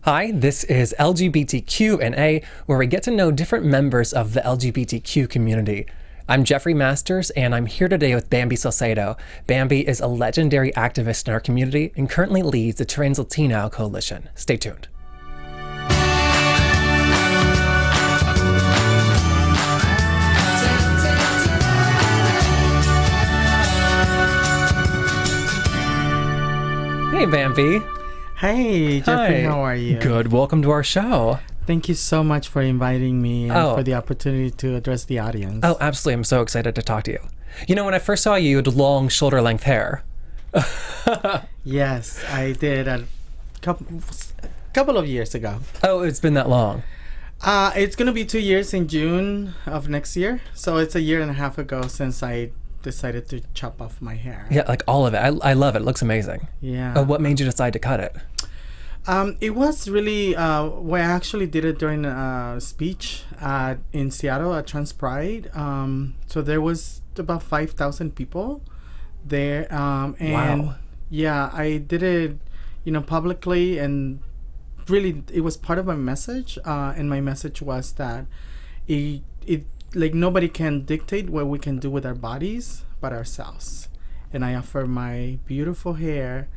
Hi, this is LGBTQ&A, where we get to know different members of the LGBTQ community. I'm Jeffrey Masters, and I'm here today with Bamby Salcedo. Bamby is a legendary activist in our community and currently leads the TransLatin Coalition. Stay tuned. Hey, Bamby. Hey, Jeffrey, Hi. how are you? Good. Welcome to our show. Thank you so much for inviting me and for the opportunity to address the audience. Oh, absolutely. I'm so excited to talk to you. You know, when I first saw you, you had long shoulder-length hair. Yes, I did a couple of years ago. Oh, it's been that long. It's going to be 2 years in June of next year. So it's a year and a half ago since I decided to chop off my hair. Yeah, like all of it. I love it. It looks amazing. Yeah. What made you decide to cut it? It was really, well, I actually did it during a speech in Seattle at Trans Pride. So there was about 5,000 people there. And Wow. yeah, I did it, publicly, and really it was part of my message. And my message was that it like nobody can dictate what we can do with our bodies but ourselves. And I offer my beautiful hair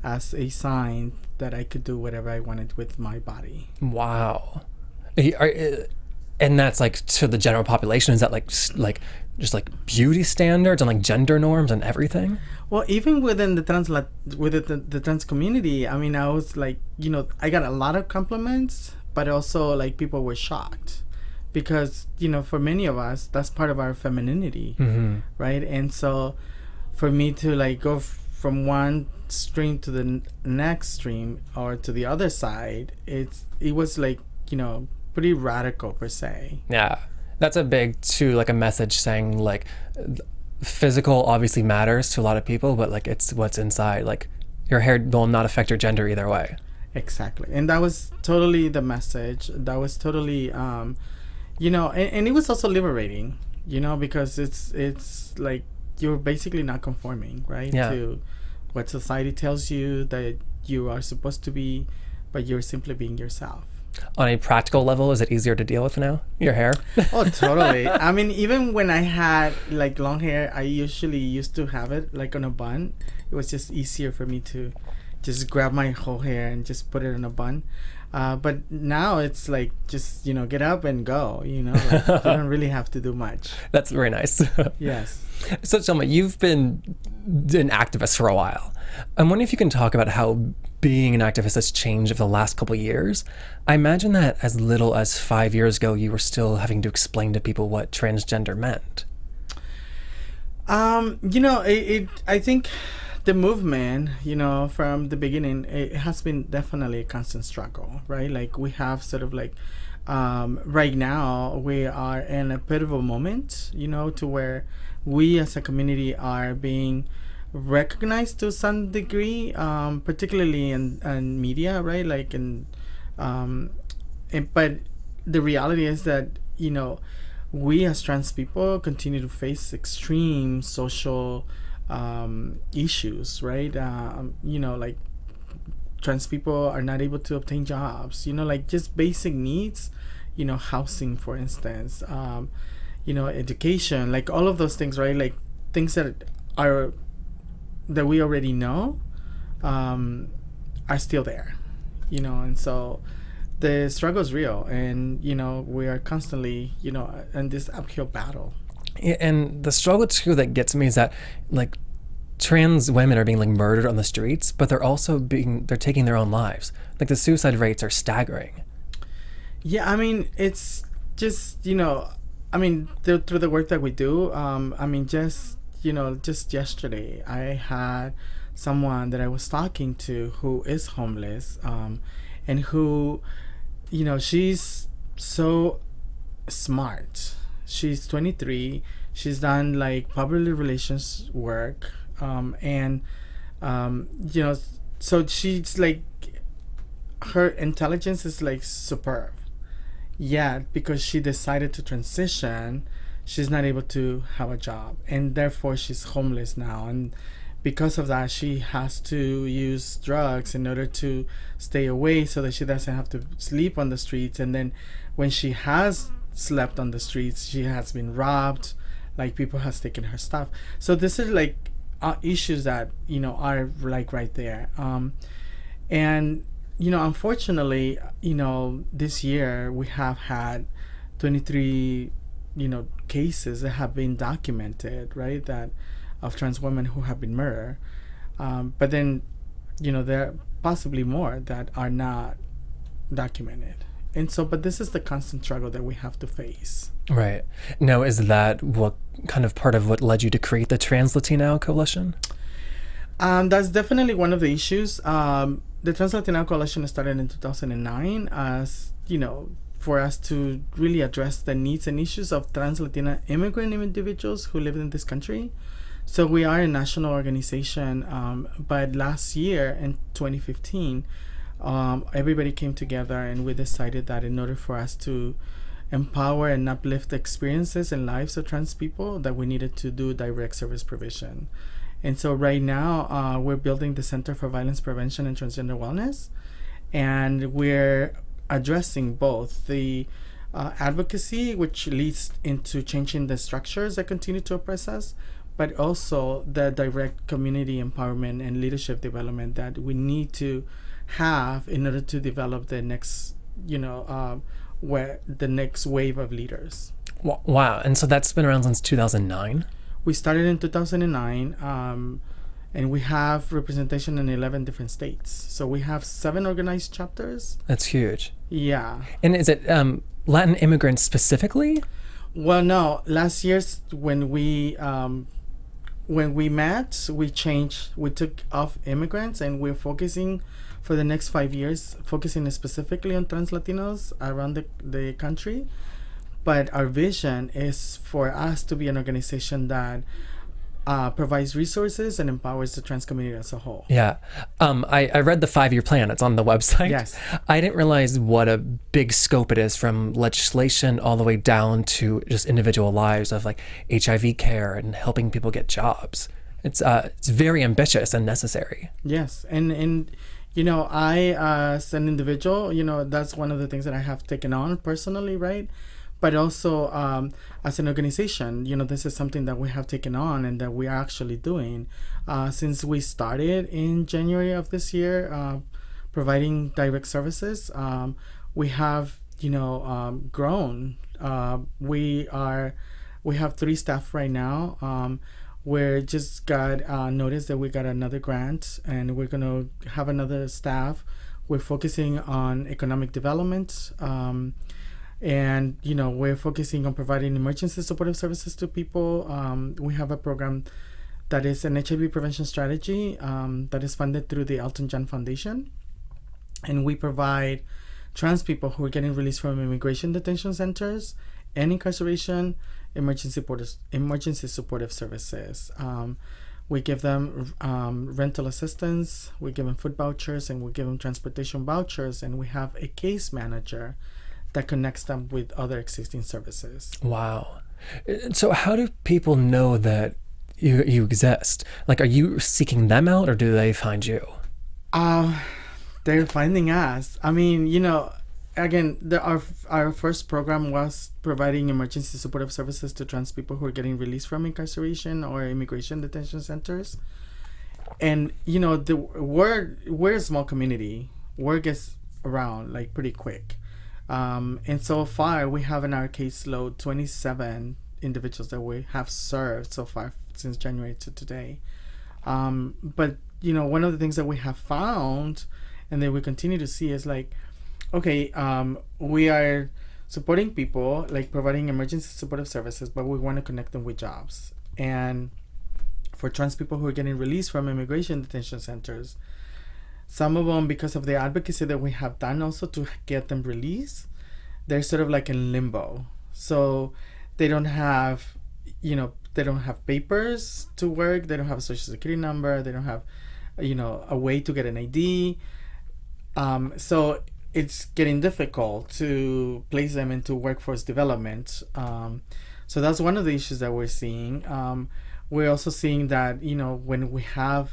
as a sign that I could do whatever I wanted with my body. Wow. And that's like to the general population. Is that like just like beauty standards and like gender norms and everything? Well, even within the the trans community, I mean, I was like, I got a lot of compliments, but also like people were shocked because, for many of us, that's part of our femininity, right? And so for me to like go from one stream to the next stream or to the other side, it was like, pretty radical per se. Yeah. That's a big, too, like a message saying like physical obviously matters to a lot of people, but like it's what's inside. Like your hair will not affect your gender either way. Exactly. And that was totally the message. That was totally, and it was also liberating, because it's like you're basically not conforming, right? Yeah. To what society tells you that you are supposed to be, but you're simply being yourself. On a practical level, is it easier to deal with now? Your hair? Oh, totally. I mean, even when I had like long hair, I usually used to have it like on a bun. It was just easier for me to just grab my whole hair and just put it in a bun. But now it's like just, get up and go, like, you don't really have to do much. That's very nice. Yes. So tell me, you've been an activist for a while. I'm wondering if you can talk about how being an activist has changed over the last couple of years. I imagine that as little as 5 years ago, you were still having to explain to people what transgender meant. I think the movement, from the beginning, it has been definitely a constant struggle, right? Like we have sort of like, right now we are in a pivotal moment, to where we as a community are being recognized to some degree, particularly in media, right? Like but the reality is that, we as trans people continue to face extreme social issues, right? Like trans people are not able to obtain jobs, like just basic needs, housing, for instance, education, like all of those things, right? Like things that we already know are still there, and so the struggle is real, and we are constantly in this uphill battle. Yeah, and the struggle too that gets me is that like trans women are being like murdered on the streets, but they're also they're taking their own lives. Like the suicide rates are staggering. Yeah, I mean, it's just through the work that we do, just yesterday I had someone that I was talking to who is homeless, and who, she's so smart. She's 23. She's done like public relations work, so she's like, her intelligence is like superb. Yet, because she decided to transition, she's not able to have a job, and therefore she's homeless now. And because of that, she has to use drugs in order to stay away so that she doesn't have to sleep on the streets. And then when she has slept on the streets, she has been robbed, like people has taken her stuff. So this is like issues that, you know, are like right there. And, you know, unfortunately, you know, this year we have had 23, you know, cases that have been documented, right, that of trans women who have been murdered. But then, you know, there are possibly more that are not documented. And so, but this is the constant struggle that we have to face. Right. Now, is that what kind of part of what led you to create the TransLatin Coalition? That's definitely one of the issues. The TransLatin Coalition started in 2009 as, you know, for us to really address the needs and issues of trans Latina immigrant individuals who live in this country. So we are a national organization, but last year in 2015, everybody came together and we decided that in order for us to empower and uplift the experiences and lives of trans people, that we needed to do direct service provision. And so right now we're building the Center for Violence Prevention and Transgender Wellness, and we're addressing both the advocacy, which leads into changing the structures that continue to oppress us, but also the direct community empowerment and leadership development that we need to have in order to develop the next, you know, where the next wave of leaders. Wow. And so that's been around since 2009? We started in 2009, and we have representation in 11 different states. So we have 7 organized chapters. That's huge. Yeah. And is it Latin immigrants specifically? Well, no. Last year, when we met, we changed. We took off immigrants, and we're focusing for the next 5 years, focusing specifically on trans Latinos around the country. But our vision is for us to be an organization that provides resources and empowers the trans community as a whole. Yeah. I read the 5-year plan. It's on the website. Yes. I didn't realize what a big scope it is, from legislation all the way down to just individual lives of like HIV care and helping people get jobs. It's very ambitious and necessary. Yes. And you know, I, as an individual, you know, that's one of the things that I have taken on personally, right? But also as an organization, you know, this is something that we have taken on and that we are actually doing since we started in January of this year, providing direct services. We have, you know, grown. We have 3 staff right now. We just got notice that we got another grant, and we're gonna have another staff. We're focusing on economic development. And, you know, we're focusing on providing emergency supportive services to people. We have a program that is an HIV prevention strategy that is funded through the Elton John Foundation. And we provide trans people who are getting released from immigration detention centers and incarceration emergency supportive services. We give them rental assistance, we give them food vouchers, and we give them transportation vouchers. And we have a case manager that connects them with other existing services. Wow. So how do people know that you exist? Like, are you seeking them out, or do they find you? They're finding us. I mean, you know, again, our first program was providing emergency supportive services to trans people who are getting released from incarceration or immigration detention centers. And, you know, we're a small community. Word gets around like pretty quick. And so far, we have in our caseload 27 individuals that we have served so far since January to today. But, you know, one of the things that we have found and that we continue to see is like, okay, we are supporting people, like providing emergency supportive services, but we want to connect them with jobs. And for trans people who are getting released from immigration detention centers, some of them, because of the advocacy that we have done also to get them released, they're sort of like in limbo. So they don't have, you know, they don't have papers to work. They don't have a social security number. They don't have, you know, a way to get an ID. So it's getting difficult to place them into workforce development. So that's one of the issues that we're seeing. we're also seeing that, when we have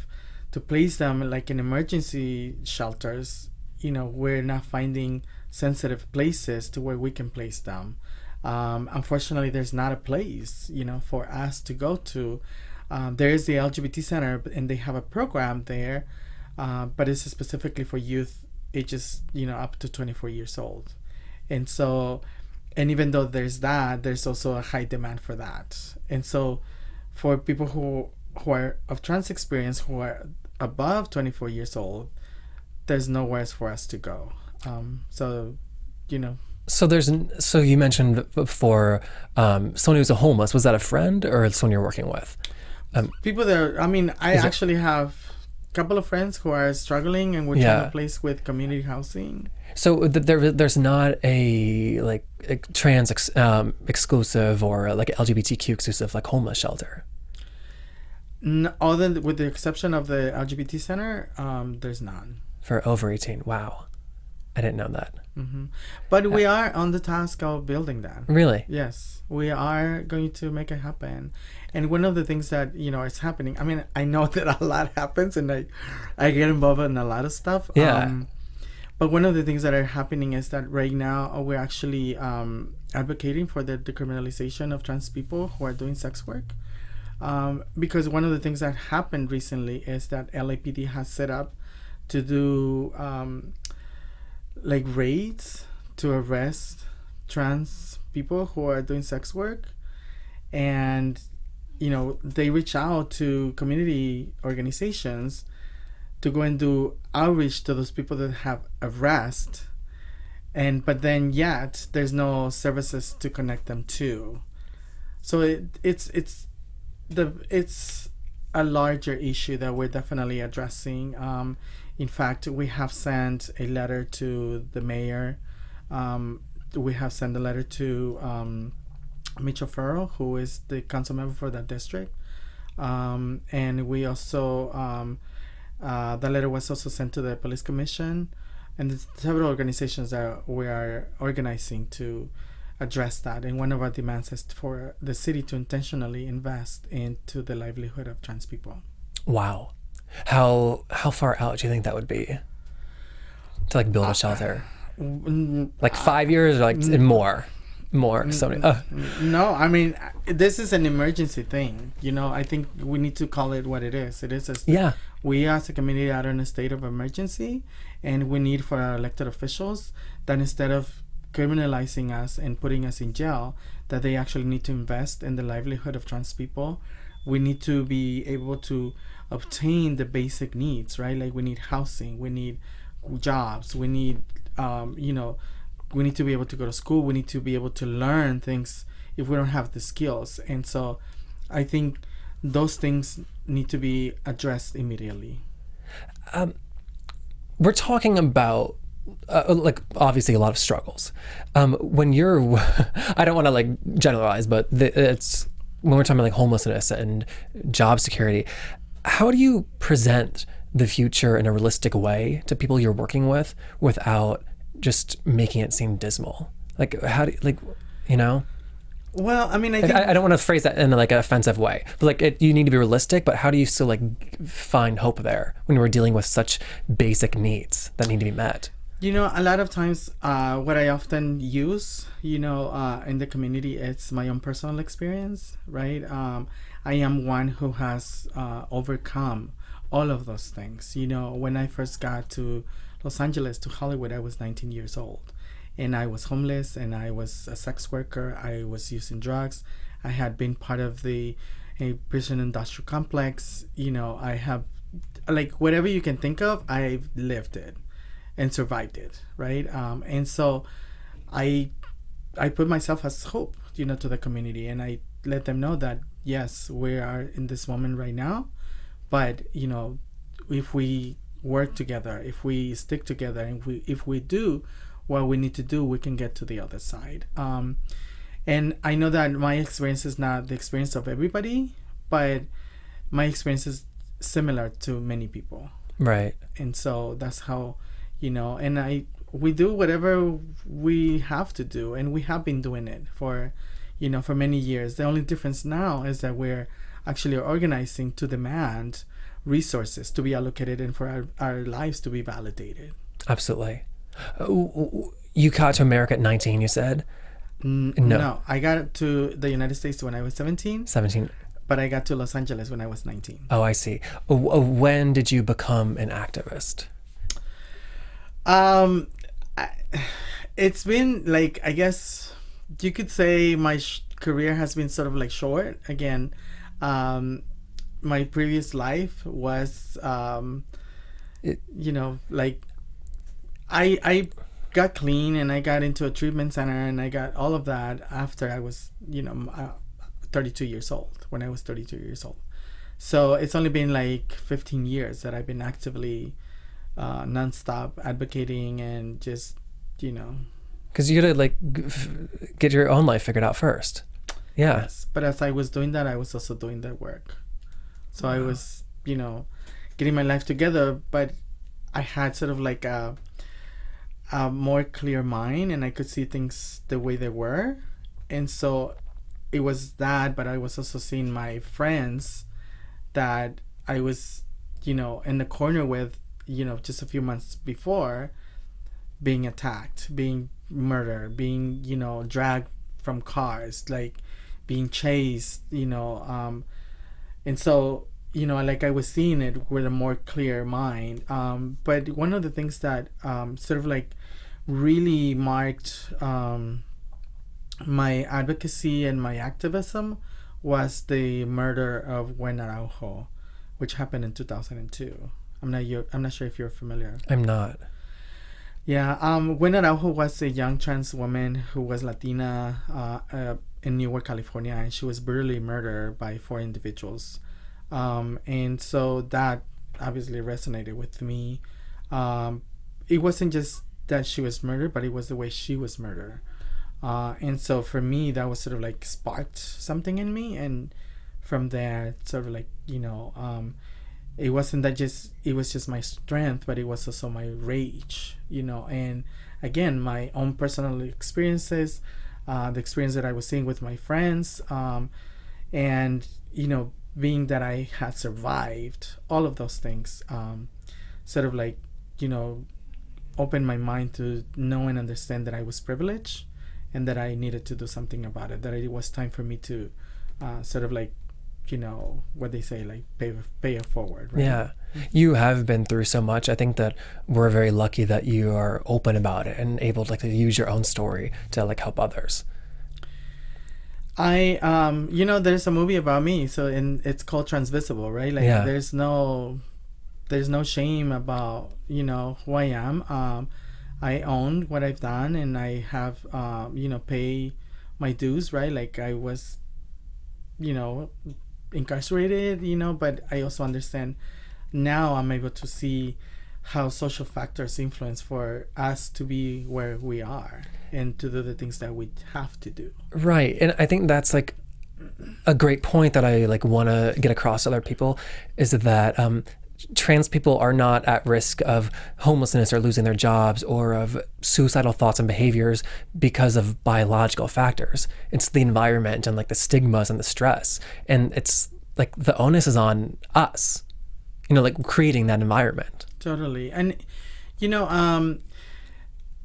to place them like in emergency shelters, we're not finding sensitive places to where we can place them. Unfortunately, there's not a place, for us to go to. There is the LGBT Center, and they have a program there, but it's specifically for youth ages, up to 24 years old. And so, and even though there's that, there's also a high demand for that. And so for people who are of trans experience, who are above 24 years old, there's nowhere for us to go. So you mentioned before, someone who's a homeless, was that a friend or someone you're working with? People that I actually have a couple of friends who are struggling, and we're trying to place with community housing. So there's not a trans exclusive or like LGBTQ exclusive like homeless shelter. No, other than with the exception of the LGBT Center, there's none. For over 18. Wow. I didn't know that. Mm-hmm. But we are on the task of building that. Really? Yes. We are going to make it happen. And one of the things that, is happening, I know that a lot happens, and I get involved in a lot of stuff. Yeah. But one of the things that are happening is that right now we're actually advocating for the decriminalization of trans people who are doing sex work. Because one of the things that happened recently is that LAPD has set up to do raids to arrest trans people who are doing sex work. And, they reach out to community organizations to go and do outreach to those people that have arrest. But then yet there's no services to connect them to. So it's a larger issue that we're definitely addressing. In fact, we have sent a letter to the mayor. We have sent a letter to Mitchell Farrell, who is the council member for that district. And we also, the letter was also sent to the police commission and several organizations that we are organizing to address that. And one of our demands is for the city to intentionally invest into the livelihood of trans people. Wow. How far out do you think that would be to build a shelter? 5 years or more? No, this is an emergency thing. I think we need to call it what it is. It is we as a community are in a state of emergency, and we need for our elected officials that instead of criminalizing us and putting us in jail, that they actually need to invest in the livelihood of trans people. We need to be able to obtain the basic needs, right? We need housing, we need jobs, we need we need to be able to go to school, we need to be able to learn things if we don't have the skills. And so I think those things need to be addressed immediately. We're talking about obviously a lot of struggles. When you're I don't want to generalize, but it's when we're talking about homelessness and job security, how do you present the future in a realistic way to people you're working with without just making it seem dismal? How do you, Well, I think I don't want to phrase that in an offensive way, but you need to be realistic, but how do you still find hope there when we're dealing with such basic needs that need to be met? A lot of times what I often use, in the community, it's my own personal experience, right? I am one who has overcome all of those things. When I first got to Los Angeles, to Hollywood, I was 19 years old. And I was homeless, and I was a sex worker. I was using drugs. I had been part of a prison industrial complex. I have, whatever you can think of, I've lived it and survived it, right? And so I put myself as hope, to the community, and I let them know that, yes, we are in this moment right now, but, if we work together, if we stick together, and if we do what we need to do, we can get to the other side. And I know that my experience is not the experience of everybody, but my experience is similar to many people. Right. And so that's how, and we do whatever we have to do, and we have been doing it for many years. The only difference now is that we're actually are organizing to demand resources to be allocated and for our lives to be validated. Absolutely. You got to America at 19, you said? No, I got to the United States when I was 17. 17. But I got to Los Angeles when I was 19. Oh, I see. When did you become an activist? It's been like, I guess you could say my career has been sort of like short. Again, my previous life was, like I got clean and I got into a treatment center and I got all of that after I was, 32 years old, when I was 32 years old. So it's only been like 15 years that I've been actively nonstop advocating and just, Because you had to like get your own life figured out first. Yeah. Yes. But as I was doing that, I was also doing that work. So I was, getting my life together, but I had sort of like a more clear mind and I could see things the way they were. And so it was that, but I was also seeing my friends that I was, in the corner with, just a few months before, being attacked, being murdered, being, dragged from cars, like being chased, and so, like I was seeing it with a more clear mind. But one of the things that sort of like really marked my advocacy and my activism was the murder of Gwen Araujo, which happened in 2002. I'm not sure if you're familiar. I'm not. Yeah, Gwen Araujo was a young trans woman who was Latina in Newark, California, and she was brutally murdered by 4 individuals. And so that obviously resonated with me. It wasn't just that she was murdered, but it was the way she was murdered. And so for me, that was sort of like sparked something in me. And from there, sort of like, it wasn't that it was just my strength, but it was also my rage, and again, my own personal experiences, the experience that I was seeing with my friends, and, being that I had survived all of those things, sort of like, opened my mind to know and understand that I was privileged and that I needed to do something about it, that it was time for me to sort of like, what they say, like pay it forward, right? Yeah. You have been through so much. I think that we're very lucky that you are open about it and able to use your own story to like help others. There's a movie about me, so it's called Transvisible, right? Like there's no shame about, who I am. I own what I've done and I have, pay my dues, right? Like I was, incarcerated, but I also understand now I'm able to see how social factors influence for us to be where we are and to do the things that we have to do. Right. And I think that's like a great point that I like want to get across to other people is that trans people are not at risk of homelessness or losing their jobs or of suicidal thoughts and behaviors because of biological factors. It's the environment and like the stigmas and the stress. And it's like the onus is on us, like creating that environment. Totally. And,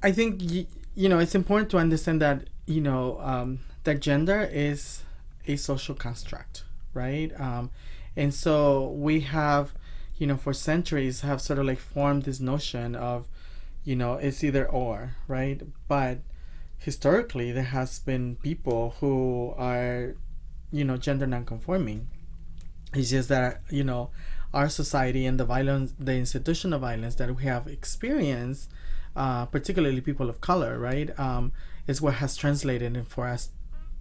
I think, it's important to understand that, that gender is a social construct, right? And so we have, for centuries have sort of like formed this notion of, it's either or, right? But historically, there has been people who are, gender nonconforming. It's just that, our society and the violence, the institutional violence that we have experienced, particularly people of color, right, is what has translated for us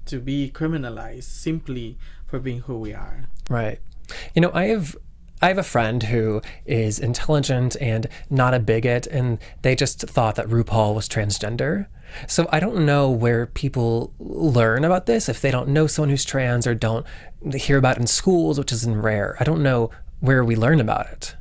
to be criminalized simply for being who we are. Right. I have a friend who is intelligent and not a bigot, and they just thought that RuPaul was transgender. So I don't know where people learn about this if they don't know someone who's trans or don't hear about it in schools, which is rare. I don't know where we learn about it.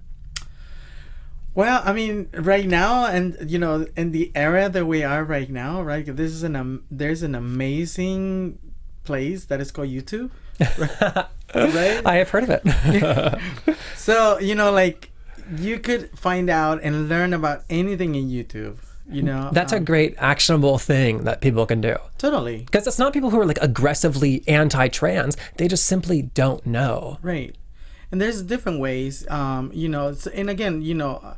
Well, I mean, right now, and in the era that we are right now, right, there's an amazing place that is called YouTube. Right? Right? I have heard of it. So, you know, like, you could find out and learn about anything in YouTube, you know? That's a great actionable thing that people can do. Totally. Because it's not people who are like aggressively anti-trans. They just simply don't know. Right. And there's different ways, you know, and again, you know,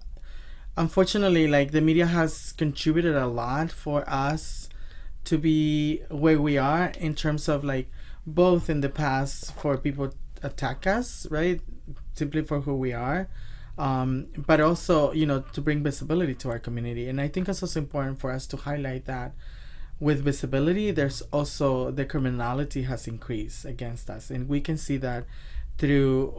unfortunately, like, the media has contributed a lot for us to be where we are in terms of, like, both in the past for people attack us, right? Simply for who we are. But also, you know, to bring visibility to our community. And I think it's also important for us to highlight that with visibility, there's also the criminality has increased against us. And we can see that through,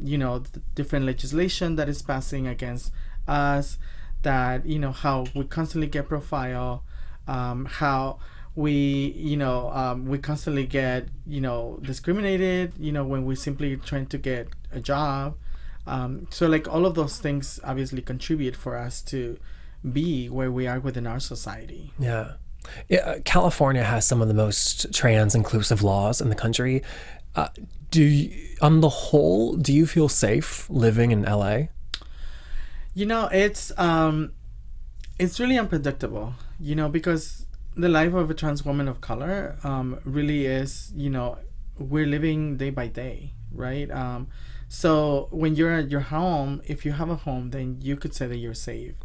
you know, the different legislation that is passing against us, that, you know, how we constantly get profiled, how we, you know, we constantly get, you know, discriminated, you know, when we simply trying to get a job. So, like, all of those things obviously contribute for us to be where we are within our society. Yeah. California has some of the most trans inclusive laws in the country. On the whole, do you feel safe living in LA? You know, it's really unpredictable, you know, because the life of a trans woman of color really is, you know, we're living day by day, right? So when you're at your home, if you have a home, then you could say that you're safe.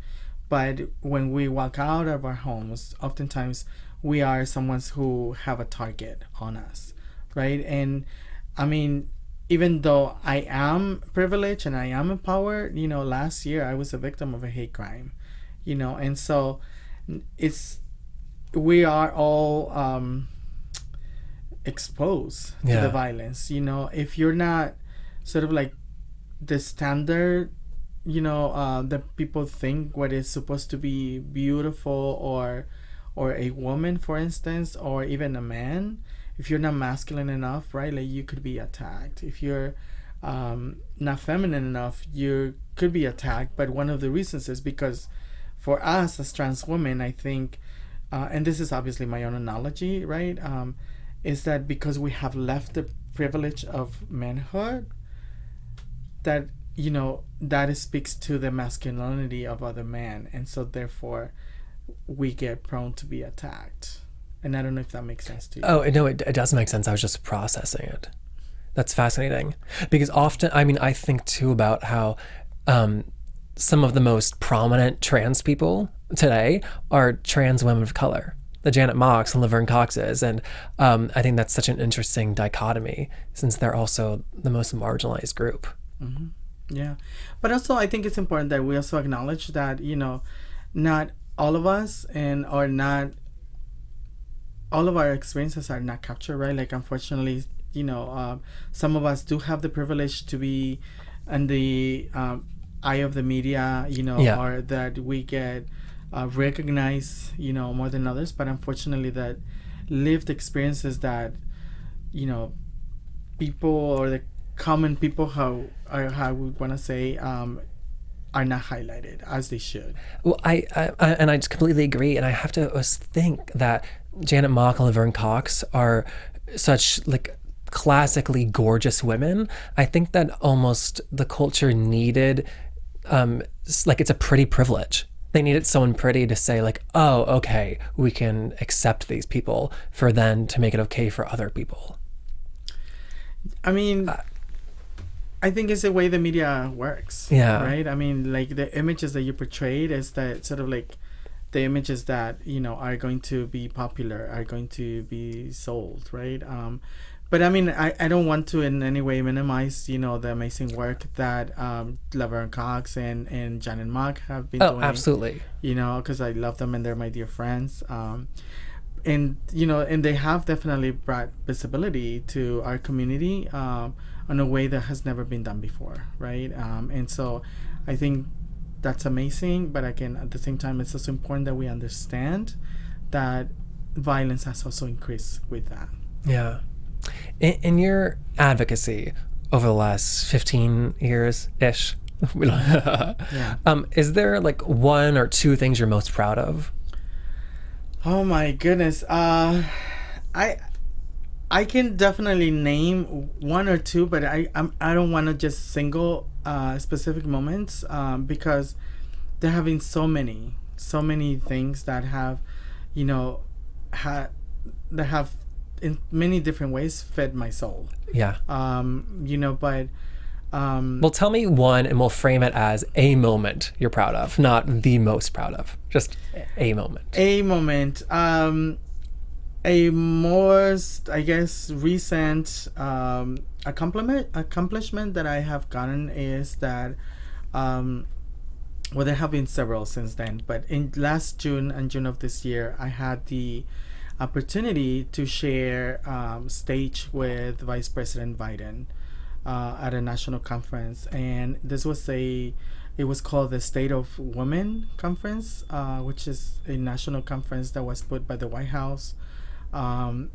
But when we walk out of our homes, oftentimes we are someone who have a target on us, right? And I mean, even though I am privileged and I am empowered, you know, last year I was a victim of a hate crime, you know, and so we are all exposed to the violence, you know. If you're not sort of like the standard, you know, that people think what is supposed to be beautiful, or a woman, for instance, or even a man, if you're not masculine enough, right, like, you could be attacked. If you're not feminine enough, you could be attacked. But one of the reasons is because for us as trans women, I think, and this is obviously my own analogy, right, is that because we have left the privilege of manhood, that, you know, that speaks to the masculinity of other men, and so therefore we get prone to be attacked. And I don't know if that makes sense to you. Oh, no, it does make sense. I was just processing it. That's fascinating. Because often, I mean, I think too about how some of the most prominent trans people today are trans women of color. The Janet Mocks and Laverne Coxes. And I think that's such an interesting dichotomy, since they're also the most marginalized group. Mm-hmm. Yeah. But also, I think it's important that we also acknowledge that, you know, not all of us or not all of our experiences are not captured, right? Like, unfortunately, you know, some of us do have the privilege to be in the eye of the media, you know, or that we get recognized, you know, more than others. But unfortunately, that lived experiences that, you know, people, or the common people, how we want to say, are not highlighted as they should. Well, I and I just completely agree. And I have to think that Janet Mock and Laverne Cox are such, like, classically gorgeous women. I think that almost the culture needed, like, it's a pretty privilege. They needed someone pretty to say, like, oh, okay, we can accept these people, for then to make it okay for other people. I mean, I think it's the way the media works. Yeah. Right? I mean, like, the images that you portrayed is that sort of like the images that, you know, are going to be popular, are going to be sold, right? But I mean, I don't want to in any way minimize, you know, the amazing work that Laverne Cox and Janet Mock have been doing. Oh, absolutely. You know, because I love them and they're my dear friends. And, you know, and they have definitely brought visibility to our community in a way that has never been done before, right? And so I think that's amazing. But again, at the same time, it's also important that we understand that violence has also increased with that. Yeah. In your advocacy over the last 15 years-ish, is there, like, one or two things you're most proud of? Oh my goodness. I can definitely name one or two, but I don't want to just single specific moments because there have been so many things that have, you know, that have in many different ways fed my soul. Yeah. You know, but Well, tell me one, and we'll frame it as a moment you're proud of, not the most proud of, just a moment. A moment. A most, I guess, recent accomplishment that I have gotten is that, well, there have been several since then, but in last June and June of this year, I had the opportunity to share stage with Vice President Biden at a national conference, and this was it was called the State of Women Conference, which is a national conference that was put by the White House. And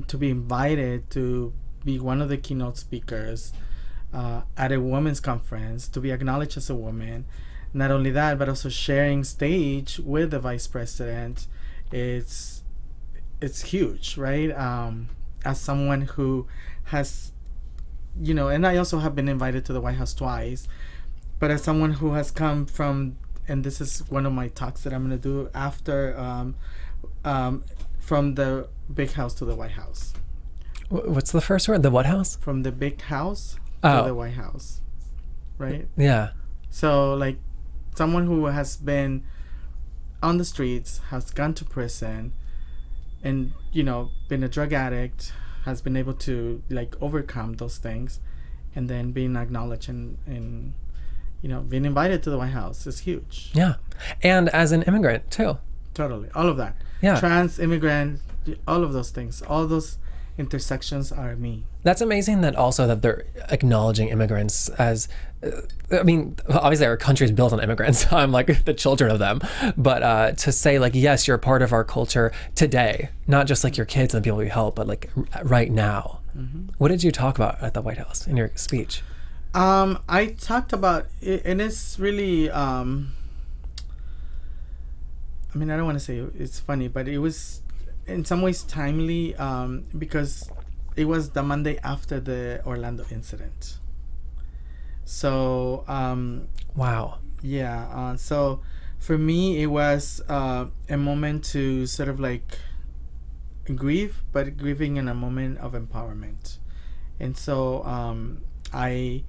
to be invited to be one of the keynote speakers at a women's conference, to be acknowledged as a woman. Not only that, but also sharing stage with the vice president. It's huge, right? As someone who has, you know, and I also have been invited to the White House twice, but as someone who has come from, and this is one of my talks that I'm going to do after, from the big house to the White House. What's the first word? The what house? From the big house to the White House, right? Yeah. So, like, someone who has been on the streets, has gone to prison, and, you know, been a drug addict, has been able to, like, overcome those things, and then being acknowledged and you know, being invited to the White House is huge. Yeah. And as an immigrant, too. Totally. All of that. Yeah. Trans, immigrant, all of those things. All those intersections are me. That's amazing that also that they're acknowledging immigrants as, I mean, obviously our country is built on immigrants. I'm like the children of them. But to say like, yes, you're a part of our culture today, not just like your kids and the people we help, but like right now. Mm-hmm. What did you talk about at the White House in your speech? I talked about it, and it's really, I mean, I don't want to say it's funny, but it was in some ways timely because it was the Monday after the Orlando incident. So, wow. Yeah. So for me, it was a moment to sort of like grieve, but grieving in a moment of empowerment. And so I,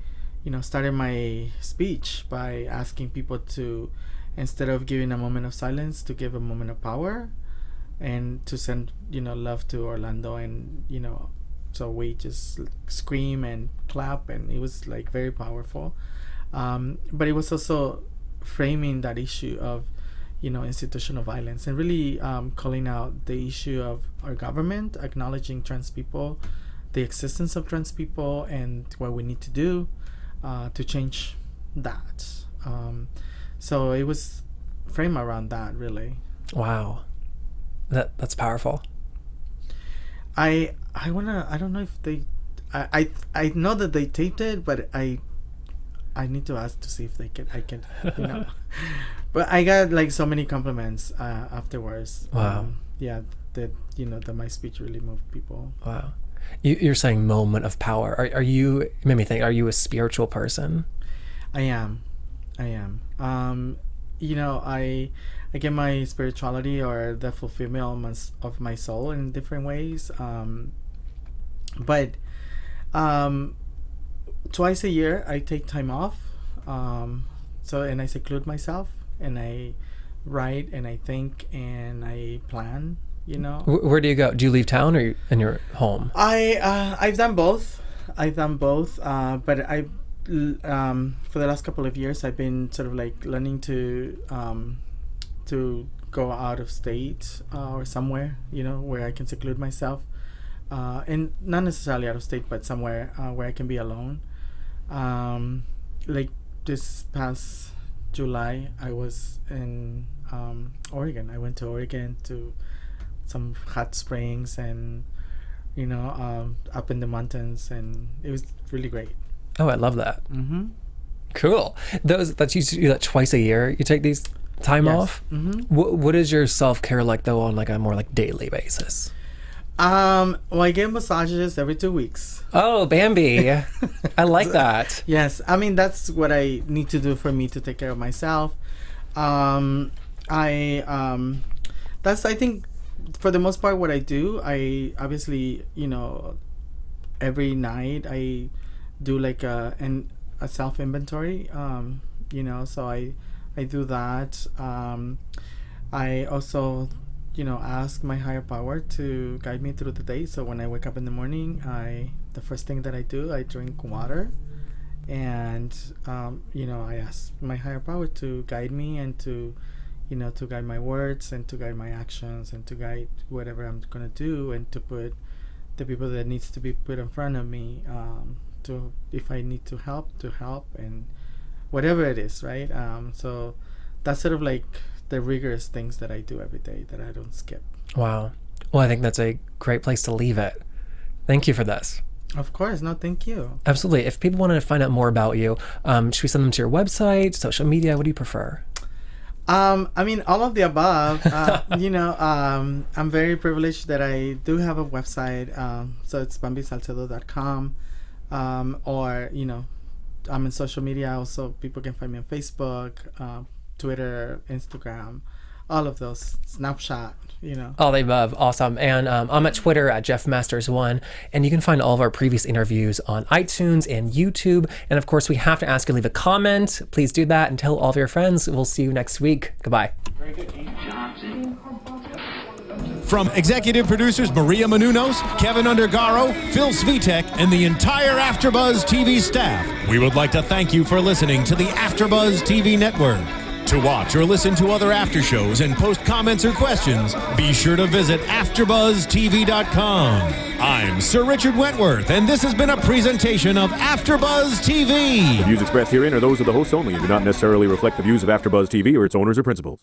you know, started my speech by asking people to, instead of giving a moment of silence, to give a moment of power and to send, you know, love to Orlando. And, you know, so we just scream and clap, and it was like very powerful. But it was also framing that issue of, you know, institutional violence, and really calling out the issue of our government, acknowledging trans people, the existence of trans people, and what we need to do to change that. So it was framed around that, really. Wow, that's powerful. I don't know if they, I know that they taped it, but I need to ask to see if I can, you know. But I got like so many compliments afterwards. Wow. Yeah, that, you know, that my speech really moved people. Wow. You're saying moment of power. Are you, it made me think, are you a spiritual person? I am. You know, I get my spirituality or the fulfillment of my soul in different ways. But twice a year I take time off. So, and I seclude myself, and I write, and I think, and I plan. You know, where do you go? Do you leave town, or you in your home? I've done both. But I for the last couple of years I've been sort of like learning to go out of state or somewhere, you know, where I can seclude myself, and not necessarily out of state, but somewhere where I can be alone. Like this past July, I was in Oregon. I went to Oregon to some hot springs, and, you know, up in the mountains, and it was really great. Oh, I love that. Mm-hmm. Cool. That you do that twice a year. You take these time off. Mm-hmm. What is your self-care like though on like a more like daily basis? Well, I get massages every 2 weeks. Oh, Bambi. I like that. Yes, I mean that's what I need to do for me to take care of myself. That's I think for the most part what I do. I obviously every night I do like a self inventory. So I do that. I also ask my higher power to guide me through the day. So when I wake up in the morning, the first thing that I do, I drink water, and I ask my higher power to guide me and to guide my words and to guide my actions and to guide whatever I'm gonna do, and to put the people that needs to be put in front of me, to if I need to help, and whatever it is, right? So that's sort of like the rigorous things that I do every day that I don't skip. Wow. Well, I think that's a great place to leave it. Thank you for this. Of course. No, thank you. Absolutely. If people wanted to find out more about you, should we send them to your website, social media? What do you prefer? I mean, all of the above. I'm very privileged that I do have a website. So it's BambySalcedo.com. Or, I'm in social media. Also, people can find me on Facebook, Twitter, Instagram, all of those. Snapchat, All the above. Awesome. And I'm at Twitter at JeffMasters1. And you can find all of our previous interviews on iTunes and YouTube. And of course, we have to ask you to leave a comment. Please do that and tell all of your friends. We'll see you next week. Goodbye. Very good. From executive producers Maria Menounos, Kevin Undergaro, Phil Svitek, and the entire AfterBuzz TV staff, we would like to thank you for listening to the AfterBuzz TV network. To watch or listen to other after shows and post comments or questions, be sure to visit AfterBuzzTV.com. I'm Sir Richard Wentworth, and this has been a presentation of AfterBuzz TV. The views expressed herein are those of the hosts only and do not necessarily reflect the views of AfterBuzz TV or its owners or principals.